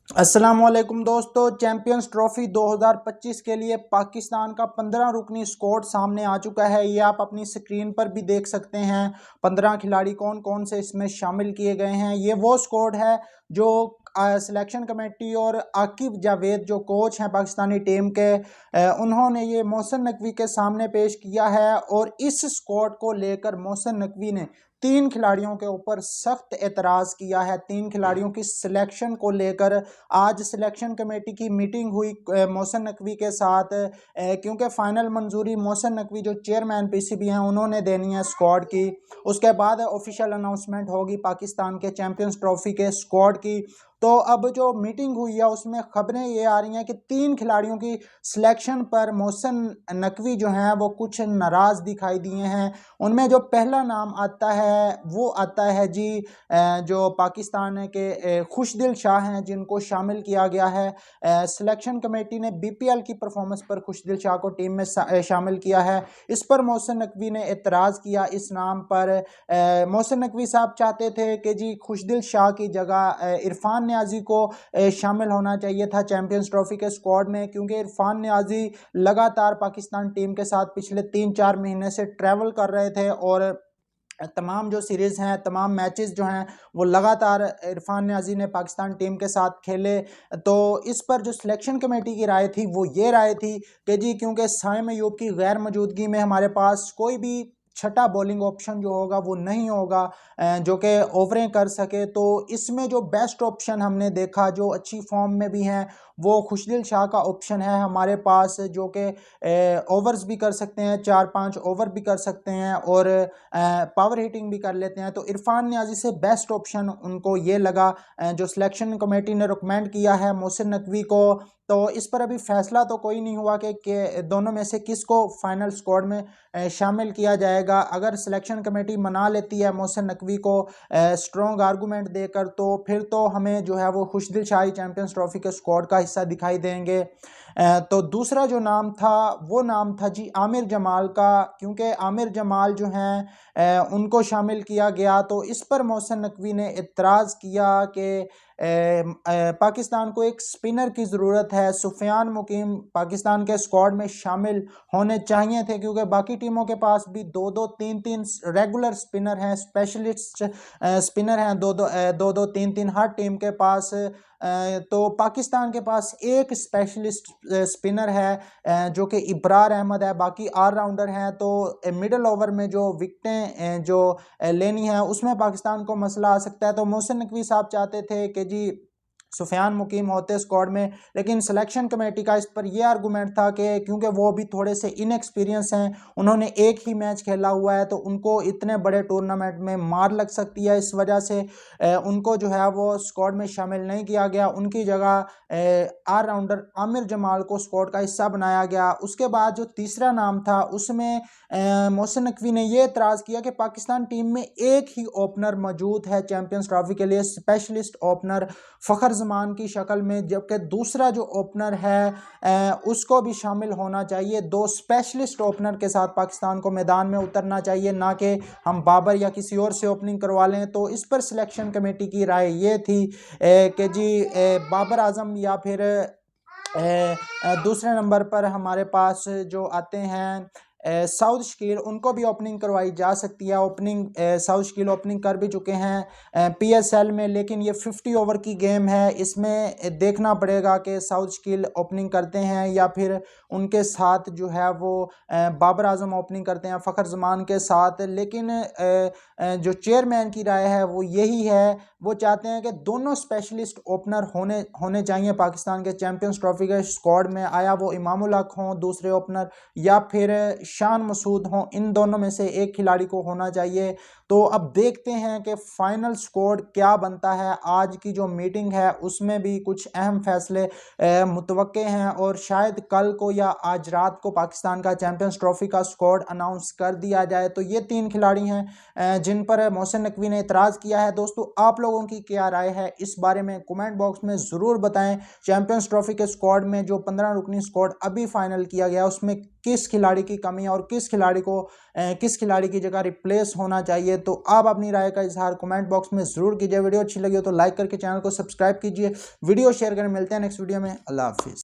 अस्सलाम वालेकुम दोस्तों, चैंपियंस ट्रॉफी 2025 के लिए पाकिस्तान का 15 रुकनी स्क्वाड सामने आ चुका है। ये आप अपनी स्क्रीन पर भी देख सकते हैं। 15 खिलाड़ी कौन कौन से इसमें शामिल किए गए हैं। ये वो स्क्वाड है जो सिलेक्शन कमेटी और आकिब जावेद जो कोच हैं पाकिस्तानी टीम के, उन्होंने ये मोहसिन नकवी के सामने पेश किया है। और इस स्क्वाड को लेकर मोहसिन नकवी ने 3 खिलाड़ियों के ऊपर सख्त एतराज़ किया है। 3 खिलाड़ियों की सिलेक्शन को लेकर आज सिलेक्शन कमेटी की मीटिंग हुई मोहसिन नकवी के साथ, क्योंकि फाइनल मंजूरी मोहसिन नकवी जो चेयरमैन पीसीबी हैं उन्होंने देनी है स्क्वाड की। उसके बाद ऑफिशियल अनाउंसमेंट होगी पाकिस्तान के चैंपियंस ट्रॉफी के स्क्वाड की। तो अब जो मीटिंग हुई है उसमें खबरें ये आ रही हैं कि 3 खिलाड़ियों की सिलेक्शन पर मोहसिन नकवी जो हैं वो कुछ नाराज़ दिखाई दिए हैं। उनमें जो पहला नाम आता है वो आता है जी, जो पाकिस्तान के खुशदिल शाह हैं जिनको शामिल किया गया है। सिलेक्शन कमेटी ने बीपीएल की परफॉर्मेंस पर खुशदिल शाह को टीम में शामिल किया है। इस पर मोहसिन नकवी ने एतराज़ किया इस नाम पर। मोहसिन नकवी साहब चाहते थे कि जी खुशदिल शाह की जगह इरफान न्याजी को शामिल होना चाहिए था चैंपियंस ट्रॉफी के स्क्वाड में, क्योंकि इरफान न्याजी लगातार पाकिस्तान टीम के साथ पिछले 3-4 महीने से ट्रैवल कर रहे थे और तमाम जो सीरीज़ हैं, तमाम मैचेस जो हैं वो लगातार इरफान न्याजी ने पाकिस्तान टीम के साथ खेले। तो इस पर जो सिलेक्शन कमेटी की राय थी वो ये राय थी कि जी क्योंकि साइम अयूब की गैर मौजूदगी में हमारे पास कोई भी छठा बॉलिंग ऑप्शन जो होगा वो नहीं होगा जो कि ओवरें कर सके। तो इसमें जो बेस्ट ऑप्शन हमने देखा जो अच्छी फॉर्म में भी हैं वो खुशदिल शाह का ऑप्शन है हमारे पास, जो कि ओवर्स भी कर सकते हैं, 4-5 ओवर भी कर सकते हैं और पावर हिटिंग भी कर लेते हैं। तो इरफान न्याजी से बेस्ट ऑप्शन उनको ये लगा, जो सिलेक्शन कमेटी ने रिकमेंड किया है मोहसिन नकवी को। तो इस पर अभी फैसला तो कोई नहीं हुआ कि दोनों में से किसको फाइनल स्क्वाड में शामिल किया जाएगा। अगर सिलेक्शन कमेटी मना लेती है मोहसिन नकवी को स्ट्रॉन्ग आर्गूमेंट देकर, तो फिर तो हमें जो है वो खुशदिल शाही चैंपियंस ट्रॉफी के स्क्वाड का हिस्सा दिखाई देंगे। तो दूसरा जो नाम था वो नाम था जी आमिर जमाल का, क्योंकि आमिर जमाल जो हैं उनको शामिल किया गया। तो इस पर मोहसिन नकवी ने इतराज़ किया कि पाकिस्तान को एक स्पिनर की ज़रूरत है। सुफियान मुकीम पाकिस्तान के स्क्वाड में शामिल होने चाहिए थे, क्योंकि बाकी टीमों के पास भी 2-2 3-3 रेगुलर स्पिनर हैं, स्पेशलिस्ट स्पिनर हैं, 2-2 3-3 हर टीम के पास। तो पाकिस्तान के पास एक स्पेशलिस्ट स्पिनर है जो कि इब्रार अहमद है, बाकी ऑलराउंडर हैं। तो मिडल ओवर में जो विकेटें जो लेनी है उसमें पाकिस्तान को मसला आ सकता है। तो मोहसिन नकवी साहब चाहते थे कि जी सुफियान मुकीम होते स्क्वाड में, लेकिन सिलेक्शन कमेटी का इस पर यह आर्गूमेंट था कि क्योंकि वो भी थोड़े से इनएक्सपीरियंस हैं, उन्होंने एक ही मैच खेला हुआ है, तो उनको इतने बड़े टूर्नामेंट में मार लग सकती है। इस वजह से उनको जो है वो स्क्वाड में शामिल नहीं किया गया। उनकी जगह ऑलराउंडर आमिर जमाल को स्क्वाड का हिस्सा बनाया गया। उसके बाद जो तीसरा नाम था उसमें मोहसिन नकवी ने यह एतराज़ किया कि पाकिस्तान टीम में एक ही ओपनर मौजूद है चैंपियंस ट्रॉफी के लिए, स्पेशलिस्ट ओपनर फ़खर जमान की शक्ल में, जबकि दूसरा जो ओपनर है उसको भी शामिल होना चाहिए। 2 स्पेशलिस्ट ओपनर के साथ पाकिस्तान को मैदान में उतरना चाहिए, ना कि हम बाबर या किसी और से ओपनिंग करवा लें। तो इस पर सिलेक्शन कमेटी की राय ये थी कि जी बाबर आजम या फिर दूसरे नंबर पर हमारे पास जो आते हैं साउथ शकील, उनको भी ओपनिंग करवाई जा सकती है। साउथ शकील ओपनिंग कर भी चुके हैं पीएसएल में, लेकिन ये 50 ओवर की गेम है, इसमें देखना पड़ेगा कि साउथ शकील ओपनिंग करते हैं या फिर उनके साथ जो है वो बाबर आजम ओपनिंग करते हैं फ़खर जमान के साथ। लेकिन जो चेयरमैन की राय है वो यही है, वो चाहते हैं कि दोनों स्पेशलिस्ट ओपनर होने चाहिए पाकिस्तान के चैंपियंस ट्रॉफी के स्क्वाड में, आया वो इमामुल हक हों दूसरे ओपनर या फिर शान मसूद हों, इन दोनों में से एक खिलाड़ी को होना चाहिए। तो अब देखते हैं कि फाइनल स्कोर क्या बनता है। आज की जो मीटिंग है उसमें भी कुछ अहम फैसले मुतवक्के हैं और शायद कल को या आज रात को पाकिस्तान का चैंपियंस ट्रॉफी का स्क्वाड अनाउंस कर दिया जाए। तो ये 3 खिलाड़ी हैं जिन पर मोहसिन नकवी ने इतराज़ किया है। दोस्तों आप लोगों की क्या राय है इस बारे में कमेंट बॉक्स में ज़रूर बताएं। चैंपियंस ट्रॉफी के स्क्वाड में जो 15 रुकनी स्क्वाड अभी फाइनल किया गया उसमें किस खिलाड़ी की कमी है और किस खिलाड़ी की जगह रिप्लेस होना चाहिए। चाहिए, तो आप अपनी राय का इजहार कमेंट बॉक्स में जरूर कीजिए। वीडियो अच्छी लगी हो तो लाइक करके चैनल को सब्सक्राइब कीजिए, वीडियो शेयर करें। मिलते हैं नेक्स्ट वीडियो में। अल्लाह हाफिज़।